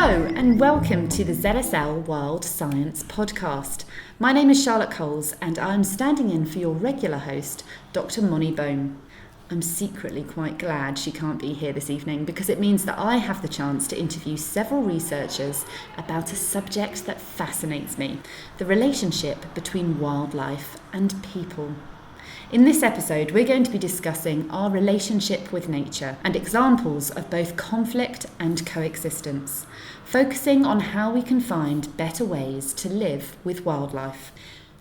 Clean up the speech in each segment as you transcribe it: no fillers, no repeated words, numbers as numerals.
Hello and welcome to the ZSL World Science Podcast. My name is Charlotte Coles and I'm standing in for your regular host, Dr. Moni Bone. I'm secretly quite glad she can't be here this evening because it means that I have the chance to interview several researchers about a subject that fascinates me, the relationship between wildlife and people. In this episode, we're going to be discussing our relationship with nature and examples of both conflict and coexistence, focusing on how we can find better ways to live with wildlife.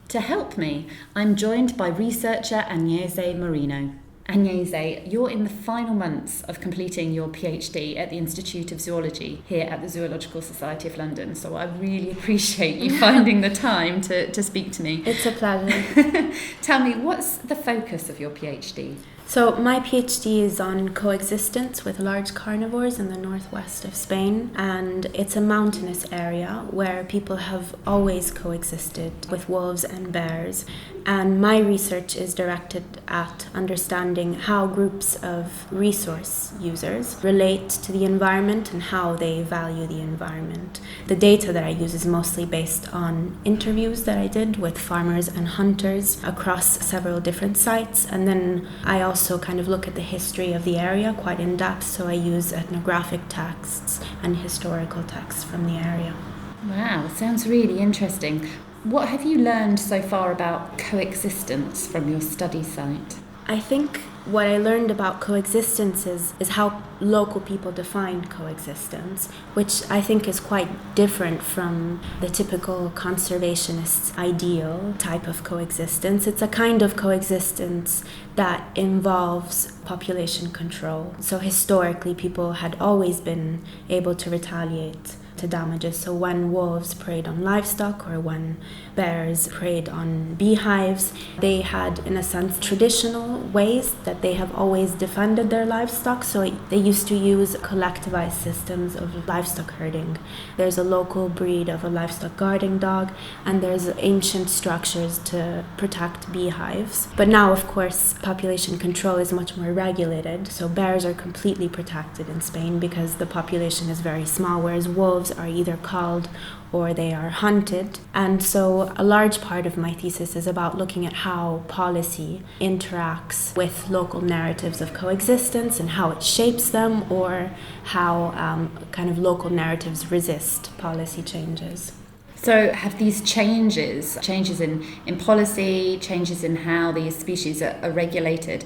To help me, I'm joined by researcher Agnese Marino. Agnese, you're in the final months of completing your PhD at the Institute of Zoology here at the Zoological Society of London, so I really appreciate you finding the time to speak to me. It's a pleasure. Tell me, what's the focus of your PhD? So my PhD is on coexistence with large carnivores in the northwest of Spain, and it's a mountainous area where people have always coexisted with wolves and bears. And my research is directed at understanding how groups of resource users relate to the environment and how they value the environment. The data that I use is mostly based on interviews that I did with farmers and hunters across several different sites, and then I also kind of look at the history of the area quite in depth, so I use ethnographic texts and historical texts from the area. Wow, sounds really interesting. What have you learned so far about coexistence from your study site? I think what I learned about coexistence is how local people define coexistence, which I think is quite different from the typical conservationist ideal type of coexistence. It's a kind of coexistence that involves population control. So historically, people had always been able to retaliate to damages. So when wolves preyed on livestock or when bears preyed on beehives, they had, in a sense, traditional ways that they have always defended their livestock. So they used to use collectivized systems of livestock herding. There's a local breed of a livestock guarding dog, and there's ancient structures to protect beehives. But now, of course, population control is much more regulated. So bears are completely protected in Spain because the population is very small, whereas wolves are either culled or they are hunted. And so a large part of my thesis is about looking at how policy interacts with local narratives of coexistence and how it shapes them, or how kind of local narratives resist policy changes. So have these changes in policy, changes in how these species are regulated,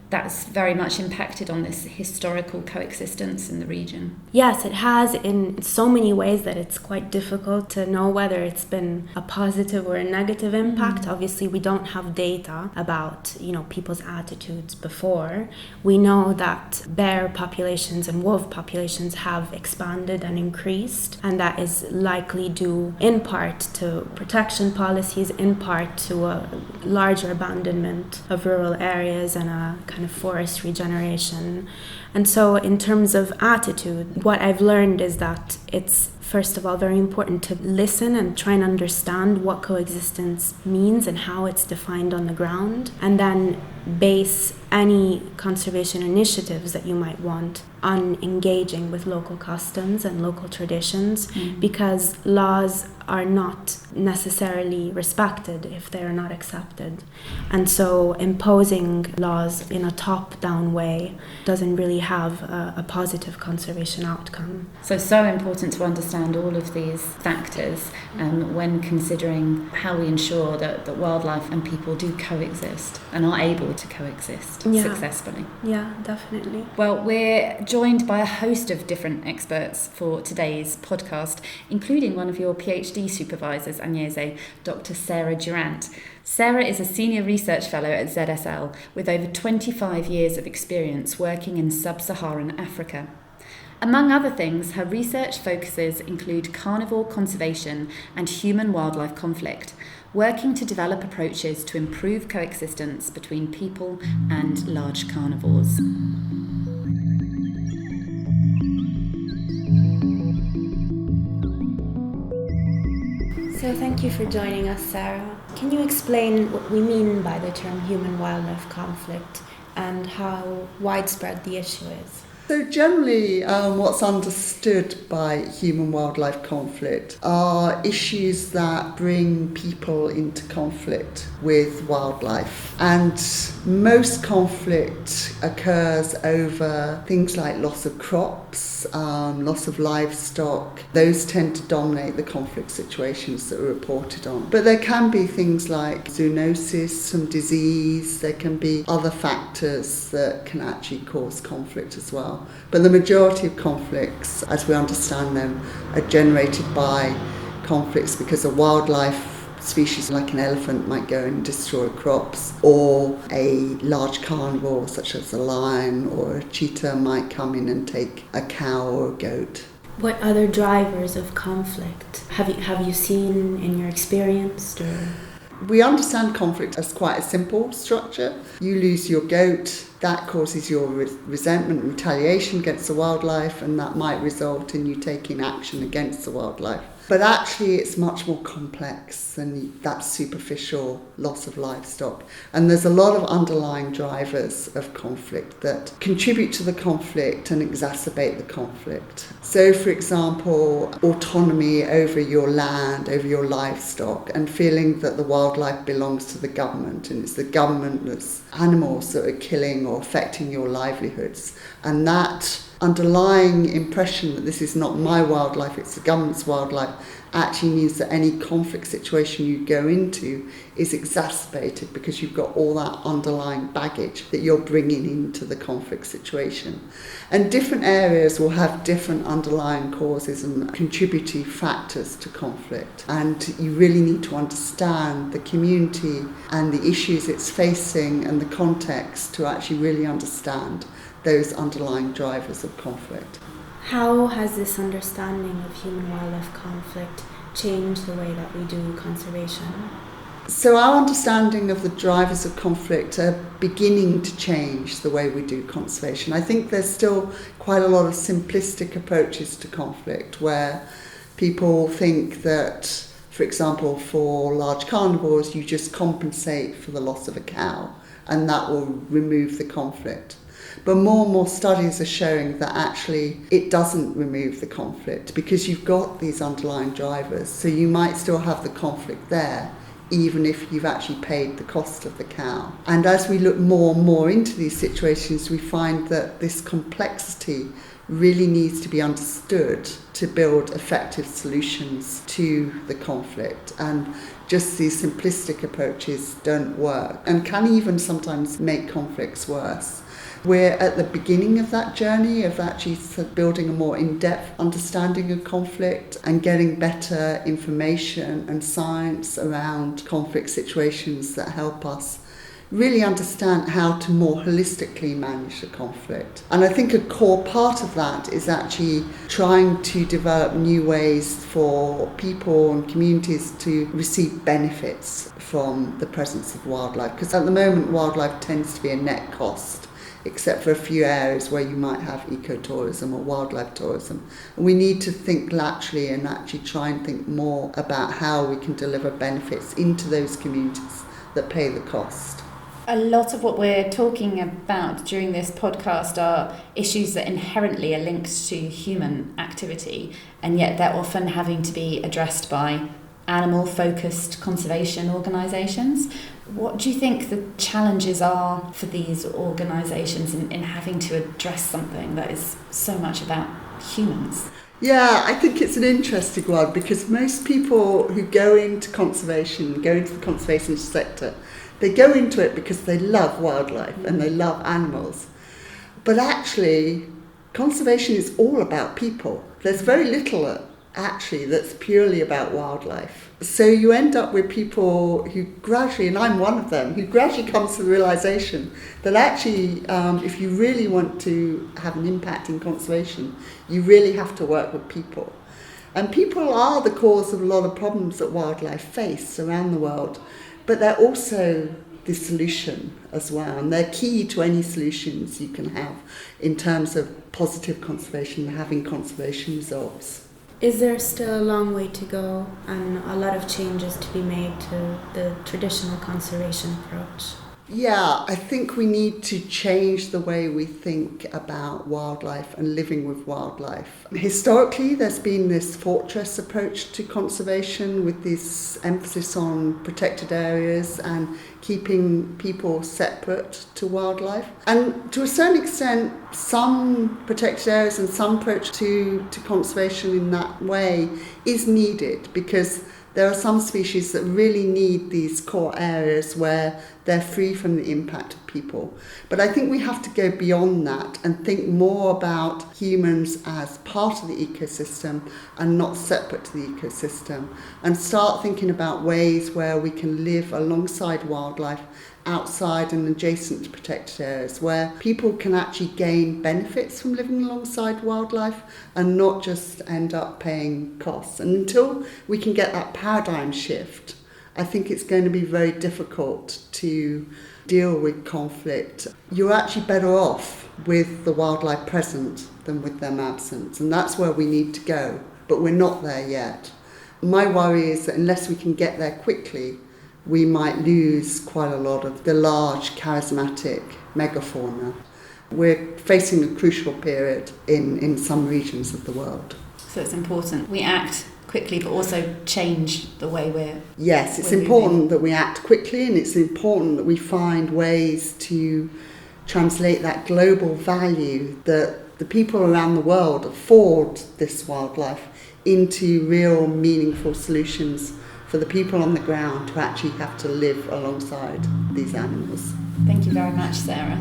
that's very much impacted on this historical coexistence in the region? Yes, it has in so many ways that it's quite difficult to know whether it's been a positive or a negative impact. Obviously, we don't have data about, people's attitudes before. We know that bear populations and wolf populations have expanded and increased, and that is likely due in part to protection policies, in part to a larger abandonment of rural areas and a kind of forest regeneration. And so in terms of attitude, what I've learned is that it's, first of all, very important to listen and try and understand what coexistence means and how it's defined on the ground, and then base any conservation initiatives that you might want on engaging with local customs and local traditions, because laws are not necessarily respected if they are not accepted. And so imposing laws in a top-down way doesn't really have a positive conservation outcome. So important to understand all of these factors when considering how we ensure that wildlife and people do coexist and are able to coexist successfully. Yeah, definitely. Well, we're joined by a host of different experts for today's podcast, including one of your PhD supervisors, Agnese, Dr. Sarah Durant. Sarah is a senior research fellow at ZSL with over 25 years of experience working in sub-Saharan Africa. Among other things, her research focuses include carnivore conservation and human-wildlife conflict, working to develop approaches to improve coexistence between people and large carnivores. So thank you for joining us, Sarah. Can you explain what we mean by the term human-wildlife conflict and how widespread the issue is? So generally, what's understood by human-wildlife conflict are issues that bring people into conflict with wildlife. And most conflict occurs over things like loss of crops, loss of livestock. Those tend to dominate the conflict situations that are reported on. But there can be things like zoonosis, some disease, there can be other factors that can actually cause conflict as well. But the majority of conflicts, as we understand them, are generated by conflicts because a wildlife species like an elephant might go and destroy crops, or a large carnivore such as a lion or a cheetah might come in and take a cow or a goat. What other drivers of conflict have you seen in your experience? We understand conflict as quite a simple structure. You lose your goat, that causes your resentment and retaliation against the wildlife, and that might result in you taking action against the wildlife. But actually it's much more complex than that superficial loss of livestock. And there's a lot of underlying drivers of conflict that contribute to the conflict and exacerbate the conflict. So, for example, autonomy over your land, over your livestock, and feeling that the wildlife belongs to the government, and it's the government that's animals that are killing or affecting your livelihoods. And that underlying impression that this is not my wildlife, it's the government's wildlife, actually means that any conflict situation you go into is exacerbated because you've got all that underlying baggage that you're bringing into the conflict situation. And different areas will have different underlying causes and contributing factors to conflict. And you really need to understand the community and the issues it's facing and the context to actually really understand those underlying drivers of conflict. How has this understanding of human-wildlife conflict changed the way that we do conservation? So our understanding of the drivers of conflict are beginning to change the way we do conservation. I think there's still quite a lot of simplistic approaches to conflict where people think that, for example, for large carnivores, you just compensate for the loss of a cow and that will remove the conflict. But more and more studies are showing that actually it doesn't remove the conflict because you've got these underlying drivers. So you might still have the conflict there, even if you've actually paid the cost of the cow. And as we look more and more into these situations, we find that this complexity really needs to be understood to build effective solutions to the conflict. And just these simplistic approaches don't work and can even sometimes make conflicts worse. We're at the beginning of that journey of actually building a more in-depth understanding of conflict and getting better information and science around conflict situations that help us really understand how to more holistically manage the conflict. And I think a core part of that is actually trying to develop new ways for people and communities to receive benefits from the presence of wildlife. Because at the moment, wildlife tends to be a net cost, except for a few areas where you might have ecotourism or wildlife tourism. And we need to think laterally and actually try and think more about how we can deliver benefits into those communities that pay the cost. A lot of what we're talking about during this podcast are issues that inherently are linked to human activity, and yet they're often having to be addressed by animal-focused conservation organisations. What do you think the challenges are for these organisations in having to address something that is so much about humans? Yeah, I think it's an interesting one because most people who go into conservation, go into the conservation sector, they go into it because they love wildlife and they love animals. But actually, conservation is all about people. There's very little actually that's purely about wildlife. So you end up with people who gradually, and I'm one of them, who gradually comes to the realisation that actually if you really want to have an impact in conservation, you really have to work with people. And people are the cause of a lot of problems that wildlife face around the world, but they're also the solution as well, and they're key to any solutions you can have in terms of positive conservation and having conservation results. Is there still a long way to go and a lot of changes to be made to the traditional conservation approach? Yeah, I think we need to change the way we think about wildlife and living with wildlife. Historically, there's been this fortress approach to conservation with this emphasis on protected areas and keeping people separate to wildlife. And to a certain extent, some protected areas and some approach to conservation in that way is needed, because there are some species that really need these core areas where they're free from the impact of people. But I think we have to go beyond that and think more about humans as part of the ecosystem and not separate to the ecosystem, and start thinking about ways where we can live alongside wildlife outside and adjacent to protected areas, where people can actually gain benefits from living alongside wildlife and not just end up paying costs. And until we can get that paradigm shift, I think it's going to be very difficult to deal with conflict. You're actually better off with the wildlife present than with them absent, and that's where we need to go, but we're not there yet. My worry is that unless we can get there quickly, we might lose quite a lot of the large, charismatic megafauna. We're facing a crucial period in some regions of the world. So it's important we act quickly, but also change the way we're... Yes, it's important that we act quickly, and it's important that we find ways to translate that global value that the people around the world afford this wildlife into real, meaningful solutions for the people on the ground who actually have to live alongside these animals. Thank you very much, Sarah.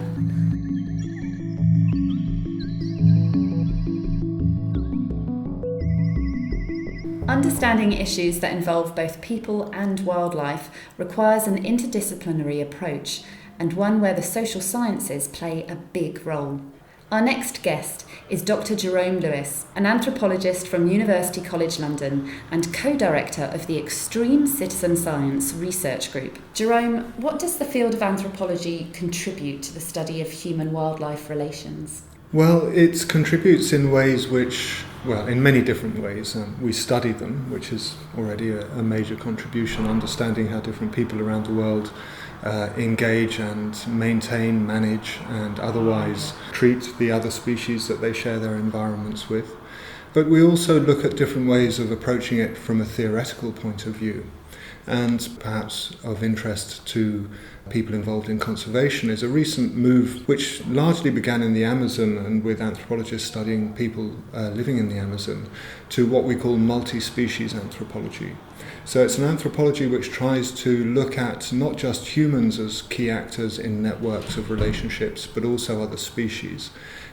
Understanding issues that involve both people and wildlife requires an interdisciplinary approach, and one where the social sciences play a big role. Our next guest is Dr. Jerome Lewis, an anthropologist from University College London and co-director of the Extreme Citizen Science Research Group. Jerome, what does the field of anthropology contribute to the study of human-wildlife relations? Well, it contributes in ways in many different ways. We study them, which is already a major contribution, understanding how different people around the world engage and maintain, manage and otherwise treat the other species that they share their environments with. But we also look at different ways of approaching it from a theoretical point of view. And perhaps of interest to people involved in conservation is a recent move which largely began in the Amazon and with anthropologists studying people living in the Amazon, to what we call multi-species anthropology. So it's an anthropology which tries to look at not just humans as key actors in networks of relationships, but also other species.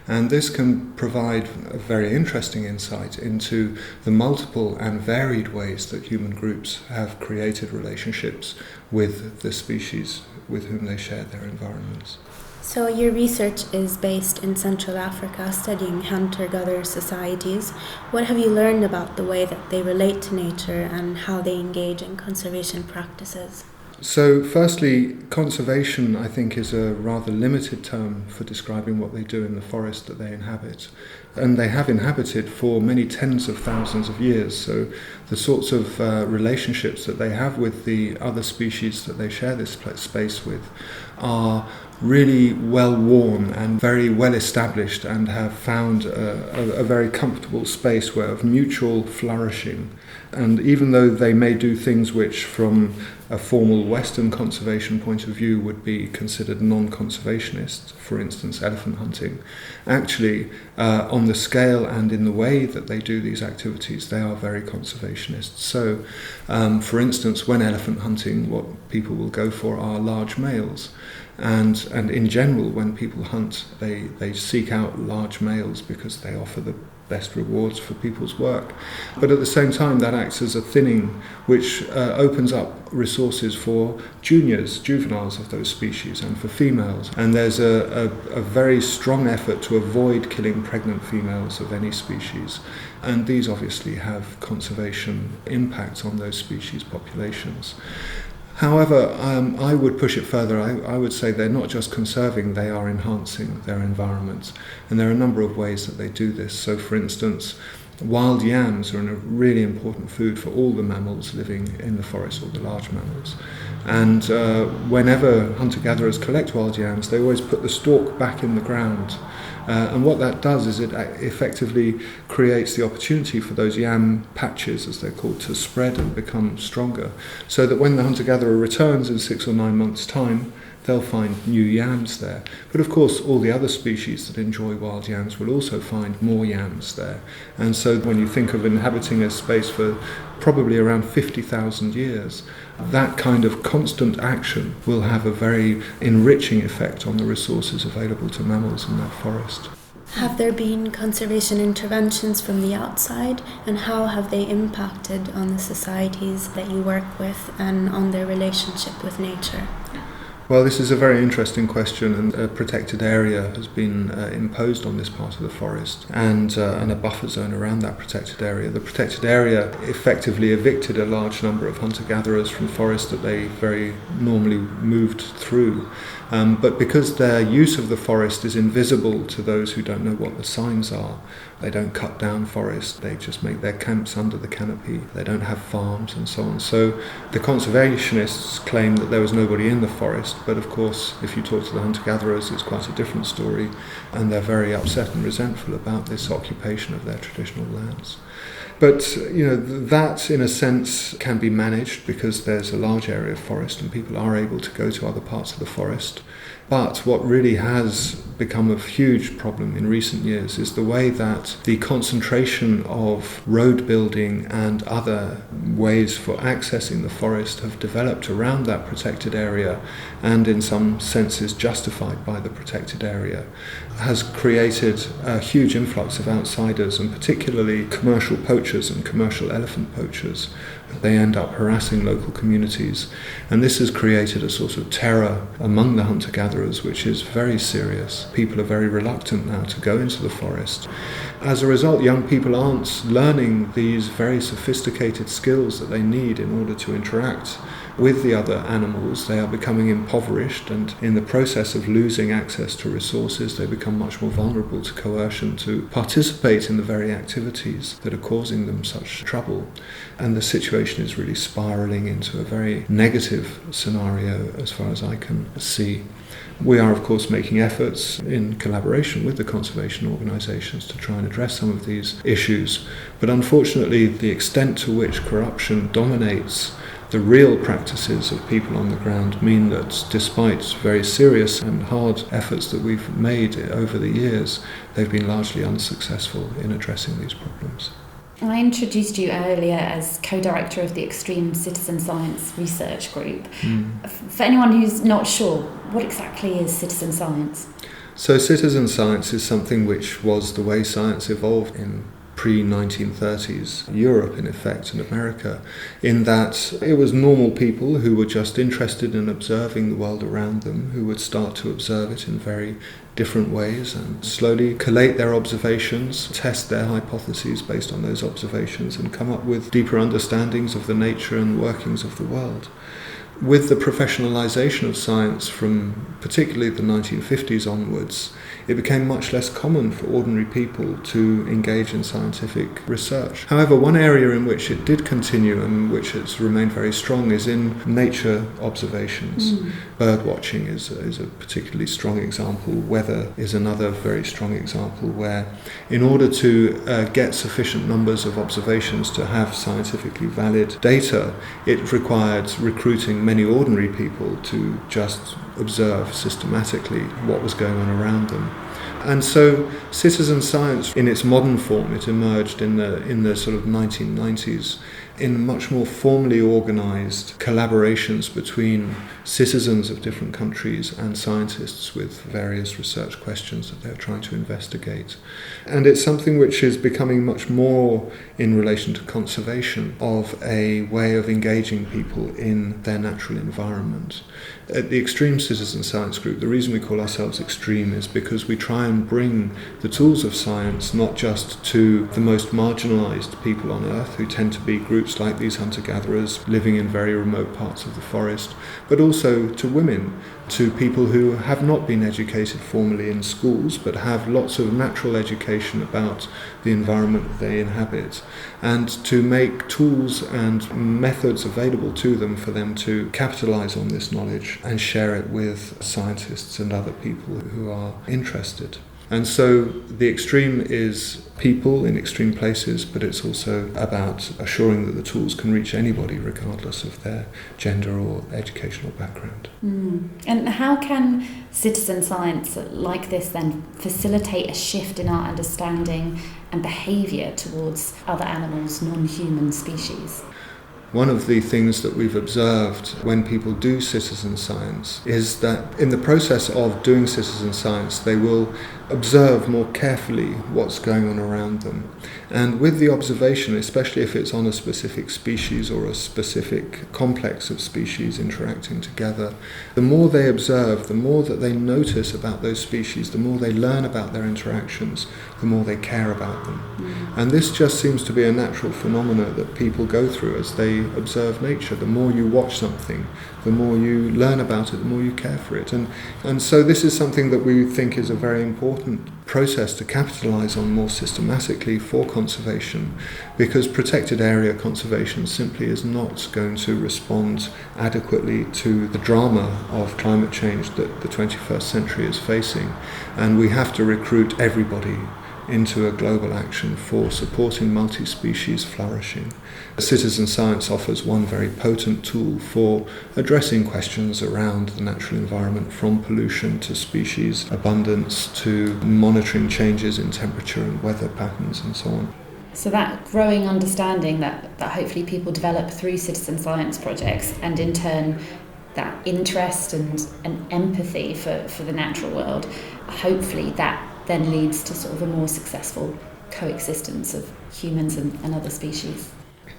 And this can provide a very interesting insight into the multiple and varied ways that human groups have created relationships with the species with whom they share their environments. So your research is based in Central Africa, studying hunter-gatherer societies. What have you learned about the way that they relate to nature and how they engage in conservation practices? So firstly, conservation, I think, is a rather limited term for describing what they do in the forest that they inhabit. And they have inhabited for many tens of thousands of years. So the sorts of relationships that they have with the other species that they share this space with are really well worn and very well established, and have found a very comfortable space where of mutual flourishing. And even though they may do things which from a formal Western conservation point of view would be considered non-conservationist, for instance elephant hunting, actually on the scale and in the way that they do these activities, they are very conservationist. So for instance, when elephant hunting, what people will go for are large males. And in general, when people hunt, they seek out large males because they offer the best rewards for people's work. But at the same time, that acts as a thinning which opens up resources for juveniles of those species, and for females. And there's a very strong effort to avoid killing pregnant females of any species. And these obviously have conservation impacts on those species populations. However, I would push it further. I would say they're not just conserving, they are enhancing their environment. And there are a number of ways that they do this. So, for instance, Wild yams are a really important food for all the mammals living in the forest, all the large mammals. And whenever hunter-gatherers collect wild yams, they always put the stalk back in the ground. And what that does is it effectively creates the opportunity for those yam patches, as they're called, to spread and become stronger, so that when the hunter-gatherer returns in 6 or 9 months' time, they'll find new yams there. But of course, all the other species that enjoy wild yams will also find more yams there. And so when you think of inhabiting a space for probably around 50,000 years, that kind of constant action will have a very enriching effect on the resources available to mammals in that forest. Have there been conservation interventions from the outside, and how have they impacted on the societies that you work with and on their relationship with nature? Well, this is a very interesting question, and a protected area has been imposed on this part of the forest, and a buffer zone around that protected area. The protected area effectively evicted a large number of hunter-gatherers from forest that they very normally moved through. But because their use of the forest is invisible to those who don't know what the signs are, they don't cut down forest, they just make their camps under the canopy, they don't have farms and so on. So the conservationists claim that there was nobody in the forest, but of course if you talk to the hunter-gatherers it's quite a different story, and they're very upset and resentful about this occupation of their traditional lands. But that in a sense can be managed because there's a large area of forest and people are able to go to other parts of the forest. But what really has become a huge problem in recent years is the way that the concentration of road building and other ways for accessing the forest have developed around that protected area, and in some senses justified by the protected area, has created a huge influx of outsiders, and particularly commercial poachers and commercial elephant poachers. They end up harassing local communities, and this has created a sort of terror among the hunter-gatherers which is very serious. People are very reluctant now to go into the forest. As a result, young people aren't learning these very sophisticated skills that they need in order to interact with the other animals. They are becoming impoverished, and in the process of losing access to resources, they become much more vulnerable to coercion to participate in the very activities that are causing them such trouble. And the situation is really spiralling into a very negative scenario as far as I can see. We are, of course, making efforts in collaboration with the conservation organisations to try and address some of these issues. But unfortunately, the extent to which corruption dominates the real practices of people on the ground mean that despite very serious and hard efforts that we've made over the years, they've been largely unsuccessful in addressing these problems. I introduced you earlier as co-director of the Extreme Citizen Science Research Group. For anyone who's not sure, what exactly is citizen science? So citizen science is something which was the way science evolved in pre-1930s Europe, in effect, and America, in that it was normal people who were just interested in observing the world around them, who would start to observe it in very different ways and slowly collate their observations, test their hypotheses based on those observations, and come up with deeper understandings of the nature and workings of the world. With the professionalisation of science from particularly the 1950s onwards, it became much less common for ordinary people to engage in scientific research. However, one area in which it did continue and which has remained very strong is in nature observations. Bird watching is a particularly strong example. Weather is another very strong example, where in order to get sufficient numbers of observations to have scientifically valid data, it required recruiting many ordinary people to just observe systematically what was going on around them. And so citizen science in its modern form, it emerged in the sort of 1990s in much more formally organised collaborations between citizens of different countries and scientists with various research questions that they're trying to investigate. And it's something which is becoming much more in relation to conservation of a way of engaging people in their natural environment. At the Extreme Citizen Science Group, the reason we call ourselves Extreme is because we try and bring the tools of science not just to the most marginalised people on Earth, who tend to be groups groups like these hunter-gatherers living in very remote parts of the forest, but also to women, to people who have not been educated formally in schools but have lots of natural education about the environment that they inhabit, and to make tools and methods available to them for them to capitalize on this knowledge and share it with scientists and other people who are interested. And so the extreme is people in extreme places, but it's also about assuring that the tools can reach anybody regardless of their gender or educational background. And how can citizen science like this then facilitate a shift in our understanding and behaviour towards other animals, non-human species? One of the things that we've observed when people do citizen science is that in the process of doing citizen science, they will observe more carefully what's going on around them. And with the observation, especially if it's on a specific species or a specific complex of species interacting together, the more they observe, the more that they notice about those species, the more they learn about their interactions, the more they care about them. And this just seems to be a natural phenomena that people go through as they observe nature. The more you watch something, the more you learn about it, the more you care for it. And so this is something that we think is a very important process to capitalise on more systematically for conservation, because protected area conservation simply is not going to respond adequately to the drama of climate change that the 21st century is facing. And we have to recruit everybody into a global action for supporting multi-species flourishing. Citizen science offers one very potent tool for addressing questions around the natural environment, from pollution to species abundance to monitoring changes in temperature and weather patterns and so on. So that growing understanding that hopefully people develop through citizen science projects, and in turn that interest and empathy for the natural world, hopefully that then leads to sort of a more successful coexistence of humans and other species.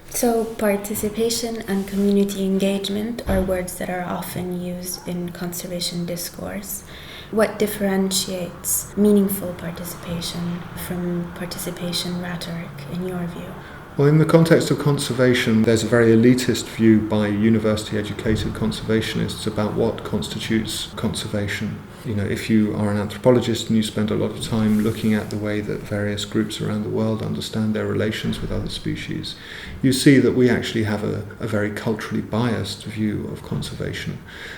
So participation and community engagement are words that are often used in conservation discourse. What differentiates meaningful participation from participation rhetoric in your view? Well, in the context of conservation, there's a very elitist view by university-educated conservationists about what constitutes conservation. You know, if you are an anthropologist and you spend a lot of time looking at the way that various groups around the world understand their relations with other species, you see that we actually have a very culturally biased view of conservation.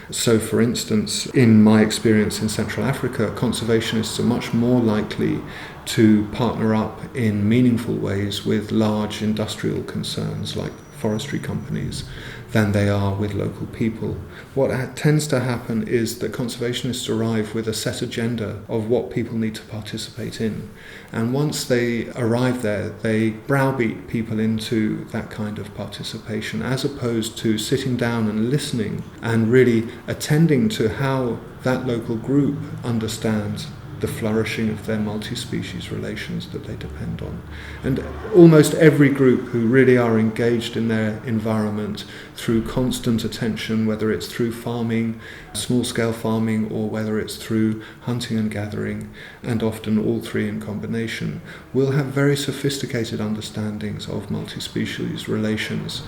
So, for instance, in my experience in Central Africa, conservationists are much more likely to partner up in meaningful ways with large industrial concerns like forestry companies than they are with local people. What tends to happen is that conservationists arrive with a set agenda of what people need to participate in. And once they arrive there, they browbeat people into that kind of participation, as opposed to sitting down and listening and really attending to how that local group understands the flourishing of their multi-species relations that they depend on. And almost every group who really are engaged in their environment through constant attention, whether it's through farming, small-scale farming, or whether it's through hunting and gathering, and often all three in combination, will have very sophisticated understandings of multi-species relations.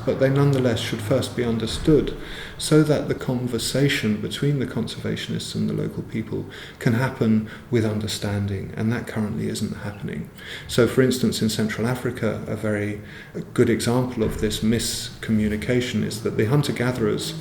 But they nonetheless should first be understood so that the conversation between the conservationists and the local people can happen with understanding, and that currently isn't happening. So, for instance, in Central Africa, a very good example of this miscommunication is that the hunter-gatherers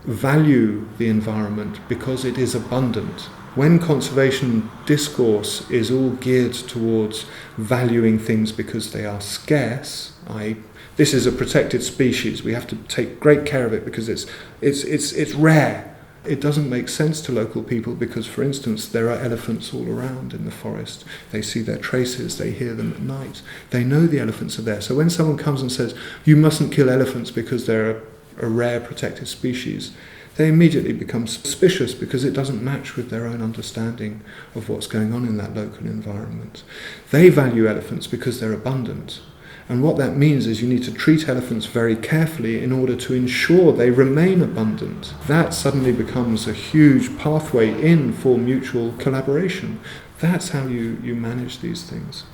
value the environment because it is abundant. When conservation discourse is all geared towards valuing things because they are scarce, i.e., this is a protected species, we have to take great care of it because it's rare. It doesn't make sense to local people because, for instance, there are elephants all around in the forest. They see their traces, they hear them at night. They know the elephants are there. So when someone comes and says, you mustn't kill elephants because they're a rare protected species, they immediately become suspicious because it doesn't match with their own understanding of what's going on in that local environment. They value elephants because they're abundant. And what that means is you need to treat elephants very carefully in order to ensure they remain abundant. That suddenly becomes a huge pathway in for mutual collaboration. That's how you manage these things.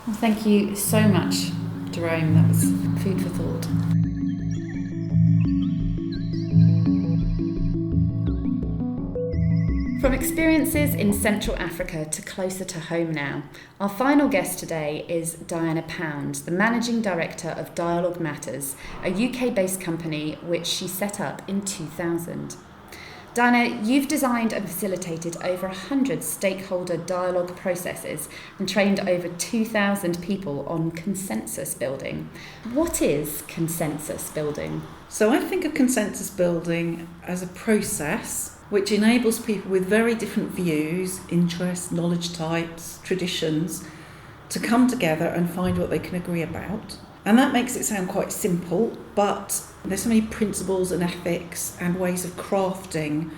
Well, thank you so much, Jerome, that was food for thought. From experiences in Central Africa to closer to home now, our final guest today is Diana Pound, the Managing Director of Dialogue Matters, a UK-based company which she set up in 2000. Diana, you've designed and facilitated over 100 stakeholder dialogue processes and trained over 2,000 people on consensus building. What is consensus building? So I think of consensus building as a process which enables people with very different views, interests, knowledge types, traditions, to come together and find what they can agree about. And that makes it sound quite simple, but there's so many principles and ethics and ways of crafting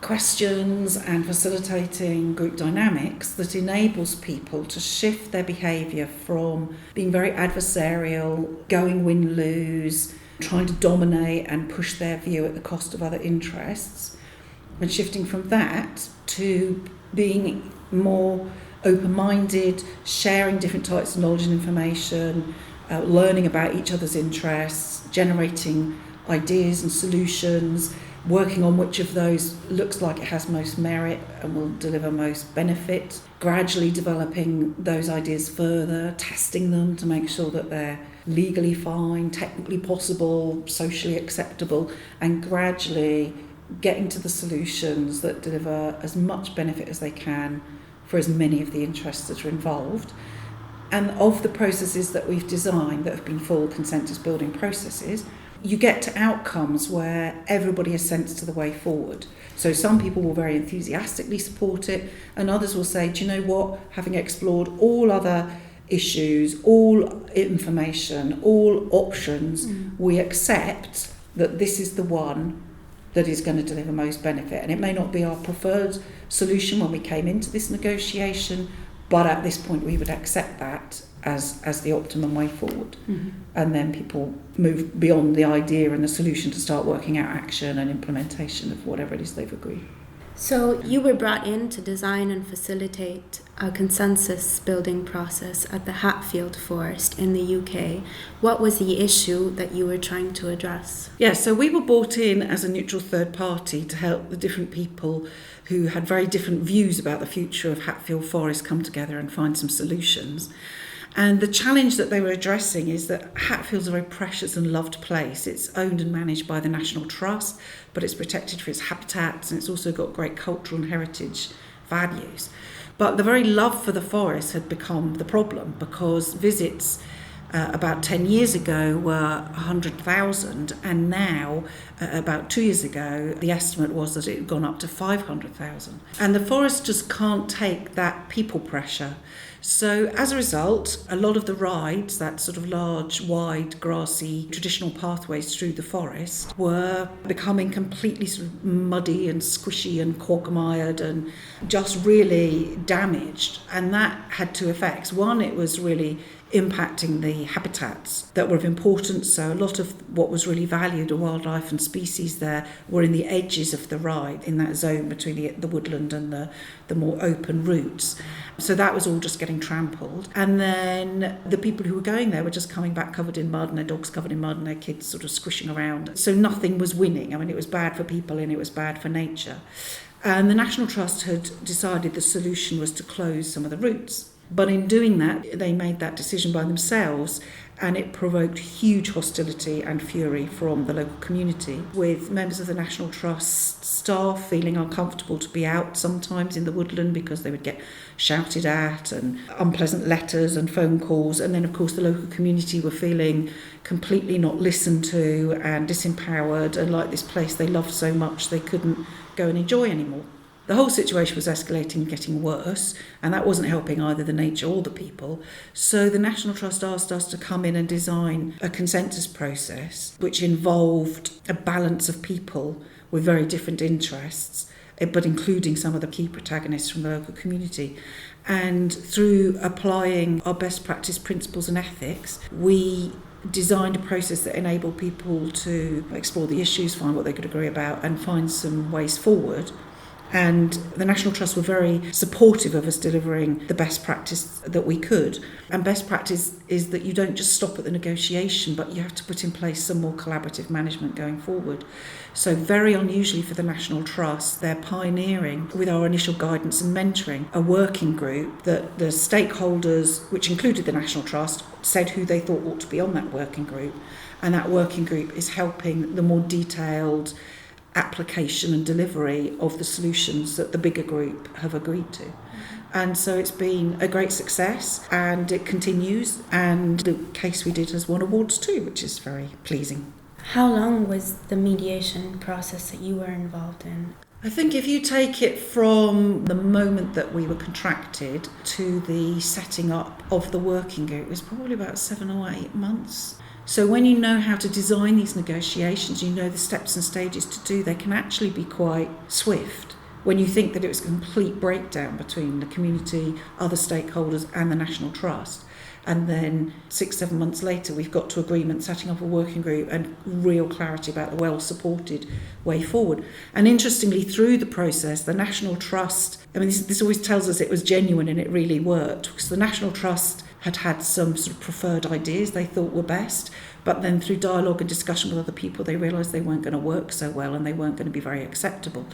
questions and facilitating group dynamics that enables people to shift their behaviour from being very adversarial, going win-lose, trying to dominate and push their view at the cost of other interests, and shifting from that to being more open-minded, sharing different types of knowledge and information, learning about each other's interests, generating ideas and solutions, working on which of those looks like it has most merit and will deliver most benefit, gradually developing those ideas further, testing them to make sure that they're legally fine, technically possible, socially acceptable, and gradually getting to the solutions that deliver as much benefit as they can for as many of the interests that are involved. And of the processes that we've designed that have been full consensus building processes, you get to outcomes where everybody assents to the way forward. So some people will very enthusiastically support it, and others will say, do you know what, having explored all other issues, all information, all options, we accept that this is the one that is going to deliver most benefit. And it may not be our preferred solution when we came into this negotiation, but at this point we would accept that as the optimum way forward. And then people move beyond the idea and the solution to start working out action and implementation of whatever it is they've agreed. So you were brought in to design and facilitate a consensus building process at the Hatfield Forest in the UK. What was the issue that you were trying to address? Yeah, so we were brought in as a neutral third party to help the different people who had very different views about the future of Hatfield Forest come together and find some solutions. And the challenge that they were addressing is that Hatfield's a very precious and loved place. It's owned and managed by the National Trust, but it's protected for its habitats, and it's also got great cultural and heritage values. But the very love for the forest had become the problem, because visits about 10 years ago were 100,000, and now, about 2 years ago, the estimate was that it had gone up to 500,000. And the forest just can't take that people pressure. So as a result, a lot of the rides, that sort of large, wide, grassy, traditional pathways through the forest, were becoming completely sort of muddy and squishy and quagmired and just really damaged. And that had two effects. One, it was really impacting the habitats that were of importance. So a lot of what was really valued, the wildlife and species there, were in the edges of the ride, in that zone between the woodland and the more open routes. So that was all just getting trampled. And then the people who were going there were just coming back covered in mud, and their dogs covered in mud, and their kids sort of squishing around. So nothing was winning. I mean, it was bad for people and it was bad for nature. And the National Trust had decided the solution was to close some of the routes. But in doing that, they made that decision by themselves, and it provoked huge hostility and fury from the local community, with members of the National Trust staff feeling uncomfortable to be out sometimes in the woodland because they would get shouted at, and unpleasant letters and phone calls. And then, of course, the local community were feeling completely not listened to and disempowered, and like this place they loved so much they couldn't go and enjoy anymore. The whole situation was escalating and getting worse, and that wasn't helping either the nature or the people. So the National Trust asked us to come in and design a consensus process which involved a balance of people with very different interests, but including some of the key protagonists from the local community. And through applying our best practice principles and ethics, we designed a process that enabled people to explore the issues, find what they could agree about, and find some ways forward And the National Trust were very supportive of us delivering the best practice that we could. And best practice is that you don't just stop at the negotiation, but you have to put in place some more collaborative management going forward. So very unusually for the National Trust, they're pioneering, with our initial guidance and mentoring, a working group that the stakeholders, which included the National Trust, said who they thought ought to be on that working group. And that working group is helping the more detailed application and delivery of the solutions that the bigger group have agreed to. And so it's been a great success, and it continues, and the case we did has won awards too, which is very pleasing. How long was the mediation process that you were involved in? I think if you take it from the moment that we were contracted to the setting up of the working group, it was probably about 7 or 8 months. So when you know how to design these negotiations, you know the steps and stages to do, they can actually be quite swift. When you think that it was a complete breakdown between the community, other stakeholders and the National Trust, and then 6-7 months later we've got to agreement, setting up a working group and real clarity about the well-supported way forward. And interestingly, through the process, the National Trust, I mean this always tells us it was genuine and it really worked, because the National Trust had some sort of preferred ideas they thought were best, but then through dialogue and discussion with other people they realised they weren't going to work so well and they weren't going to be very acceptable.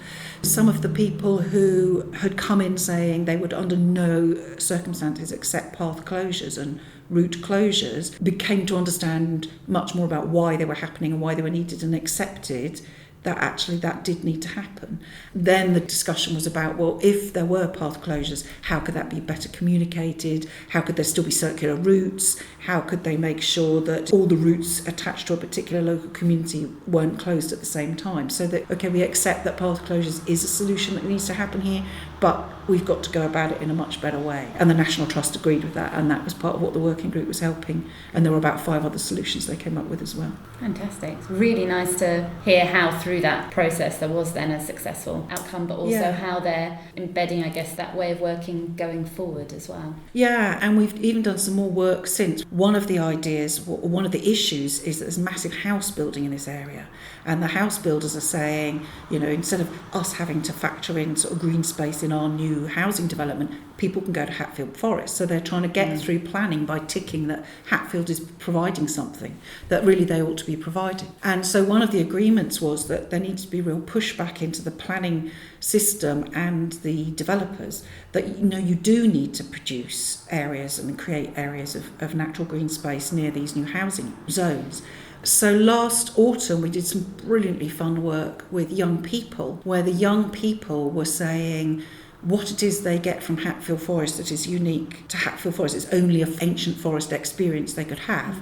Some of the people who had come in saying they would under no circumstances accept path closures and route closures became to understand much more about why they were happening and why they were needed, and accepted that actually that did need to happen. Then the discussion was about, well, if there were path closures, how could that be better communicated? How could there still be circular routes? How could they make sure that all the routes attached to a particular local community weren't closed at the same time? So that, okay, we accept that path closures is a solution that needs to happen here, but we've got to go about it in a much better way. And the National Trust agreed with that, and that was part of what the working group was helping. And there were about 5 other solutions they came up with as well. Fantastic. It's really nice to hear how through that process there was then a successful outcome, but also how they're embedding, I guess, that way of working going forward as well. Yeah, and we've even done some more work since. One of the ideas, one of the issues is that there's massive house building in this area. And the house builders are saying, you know, instead of us having to factor in sort of green space in our new housing development, people can go to Hatfield Forest. So they're trying to get through planning by ticking that Hatfield is providing something that really they ought to be providing. And so one of the agreements was that there needs to be real pushback into the planning system and the developers that, you know, you do need to produce areas and create areas of natural green space near these new housing zones. So last autumn we did some brilliantly fun work with young people, where the young people were saying what it is they get from Hatfield Forest that is unique to Hatfield Forest. It's only an ancient forest experience they could have.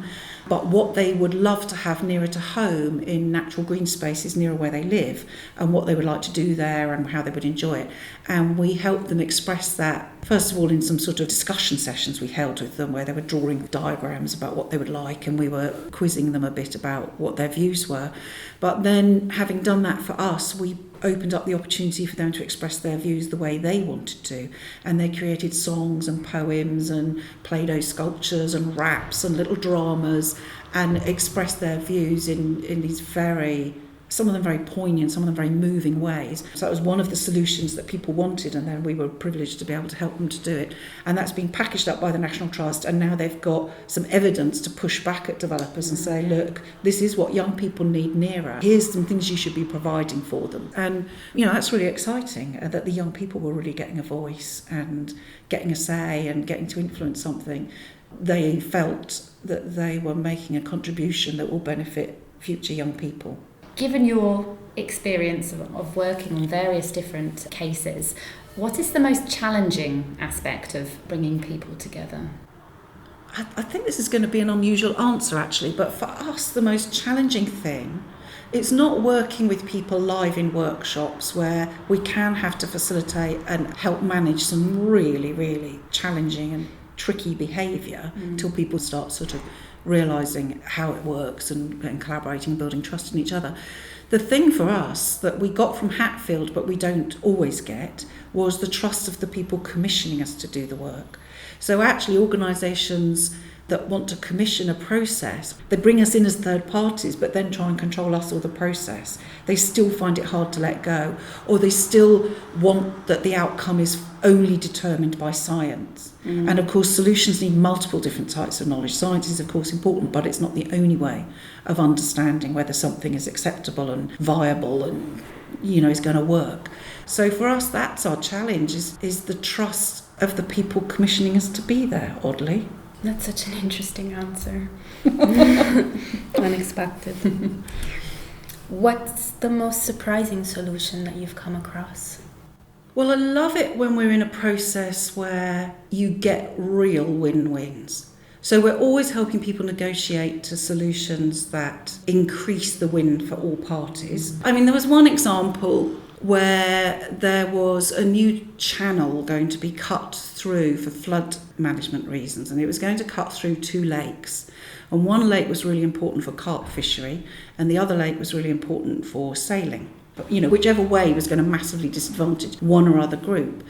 But what they would love to have nearer to home in natural green spaces nearer where they live, and what they would like to do there and how they would enjoy it. And we helped them express that, first of all, in some sort of discussion sessions we held with them where they were drawing diagrams about what they would like, and we were quizzing them a bit about what their views were. But then, having done that for us, we opened up the opportunity for them to express their views the way they wanted to, and they created songs and poems and Play-Doh sculptures and raps and little dramas, and expressed their views in these very, some of them very poignant, some of them very moving ways. So that was one of the solutions that people wanted, and then we were privileged to be able to help them to do it. And that's been packaged up by the National Trust, and now they've got some evidence to push back at developers and say, look, this is what young people need nearer. Here's some things you should be providing for them. And, you know, that's really exciting, that the young people were really getting a voice and getting a say and getting to influence something. They felt that they were making a contribution that will benefit future young people. Given your experience of working on various different cases, what is the most challenging aspect of bringing people together? I think this is going to be an unusual answer, actually, but for us, the most challenging thing, it's not working with people live in workshops where we can have to facilitate and help manage some really, really challenging and tricky behaviour until people start sort of realising how it works and collaborating and building trust in each other. The thing for us that we got from Hatfield, but we don't always get, was the trust of the people commissioning us to do the work. So actually organisations that want to commission a process. They bring us in as third parties, but then try and control us or the process. They still find it hard to let go, or they still want that the outcome is only determined by science. And of course, solutions need multiple different types of knowledge. Science is, of course, important, but it's not the only way of understanding whether something is acceptable and viable and, is going to work. So for us, that's our challenge, is the trust of the people commissioning us to be there, oddly. That's such an interesting answer. Unexpected. What's the most surprising solution that you've come across? Well, I love it when we're in a process where you get real win-wins. So we're always helping people negotiate to solutions that increase the win for all parties. I mean, there was one example where there was a new channel going to be cut through for flood management reasons, and it was going to cut through 2 lakes. And one lake was really important for carp fishery, and the other lake was really important for sailing. But, whichever way was going to massively disadvantage one or other group.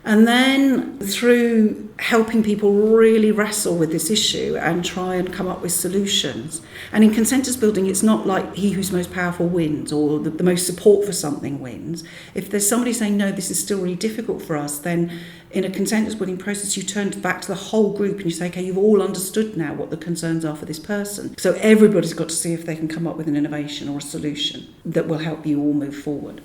And then through helping people really wrestle with this issue and try and come up with solutions. And in consensus building, it's not like he who's most powerful wins or the most support for something wins. If there's somebody saying, no, this is still really difficult for us, then in a consensus building process, you turn back to the whole group and you say, okay, you've all understood now what the concerns are for this person. So everybody's got to see if they can come up with an innovation or a solution that will help you all move forward.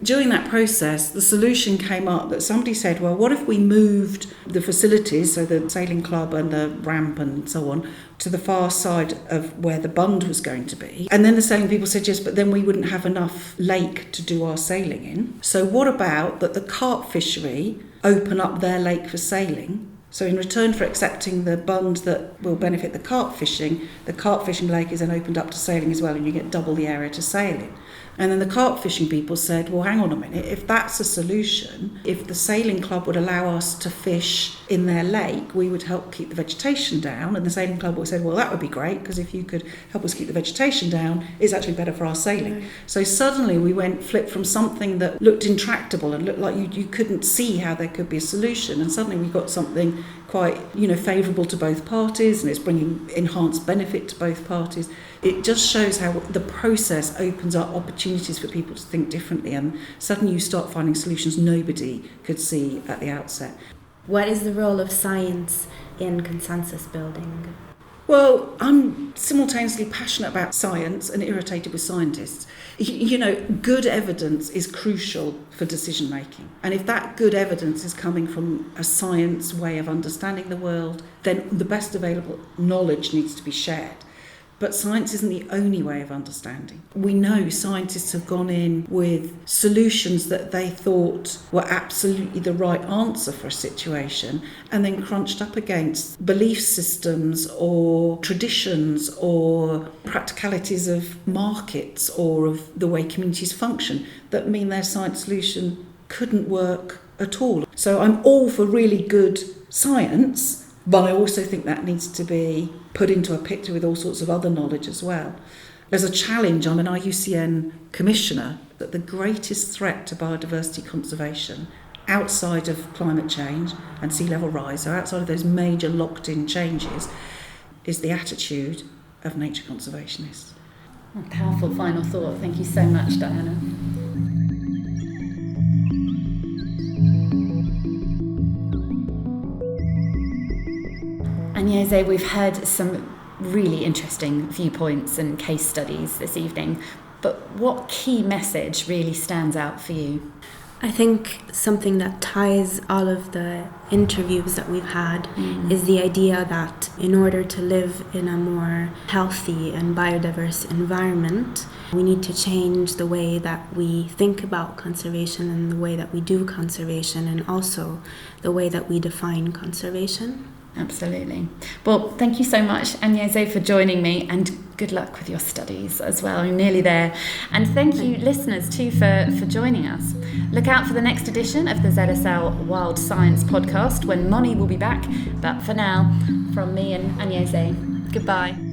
During that process, the solution came up that somebody said, well, what if we moved the facilities, so the sailing club and the ramp and so on, to the far side of where the bund was going to be? And then the sailing people said, yes, but then we wouldn't have enough lake to do our sailing in. So what about that the carp fishery open up their lake for sailing? So in return for accepting the bund that will benefit the carp fishing lake is then opened up to sailing as well, and you get double the area to sail in. And then the carp fishing people said, well, hang on a minute, if that's a solution, if the sailing club would allow us to fish in their lake, we would help keep the vegetation down. And the sailing club said, well, that would be great, because if you could help us keep the vegetation down, it's actually better for our sailing. Right. So suddenly we flipped from something that looked intractable and looked like you couldn't see how there could be a solution, and suddenly we got something quite, favourable to both parties, and it's bringing enhanced benefit to both parties. It just shows how the process opens up opportunities for people to think differently, and suddenly you start finding solutions nobody could see at the outset. What is the role of science in consensus building? Well, I'm simultaneously passionate about science and irritated with scientists. Good evidence is crucial for decision making. And if that good evidence is coming from a science way of understanding the world, then the best available knowledge needs to be shared. But science isn't the only way of understanding. We know scientists have gone in with solutions that they thought were absolutely the right answer for a situation, and then crunched up against belief systems or traditions or practicalities of markets or of the way communities function that mean their science solution couldn't work at all. So I'm all for really good science, but I also think that needs to be put into a picture with all sorts of other knowledge as well. As a challenge, I'm an IUCN commissioner, that the greatest threat to biodiversity conservation outside of climate change and sea level rise, so outside of those major locked-in changes, is the attitude of nature conservationists. A powerful final thought. Thank you so much, Diana. Agnese, we've heard some really interesting viewpoints and case studies this evening, but what key message really stands out for you? I think something that ties all of the interviews that we've had is the idea that in order to live in a more healthy and biodiverse environment, we need to change the way that we think about conservation and the way that we do conservation, and also the way that we define conservation. Absolutely. Well, thank you so much, Agnese, for joining me, and good luck with your studies as well. You're nearly there. And thank you, listeners, too, for joining us. Look out for the next edition of the ZSL Wild Science podcast, when Moni will be back. But for now, from me and Agnese, goodbye.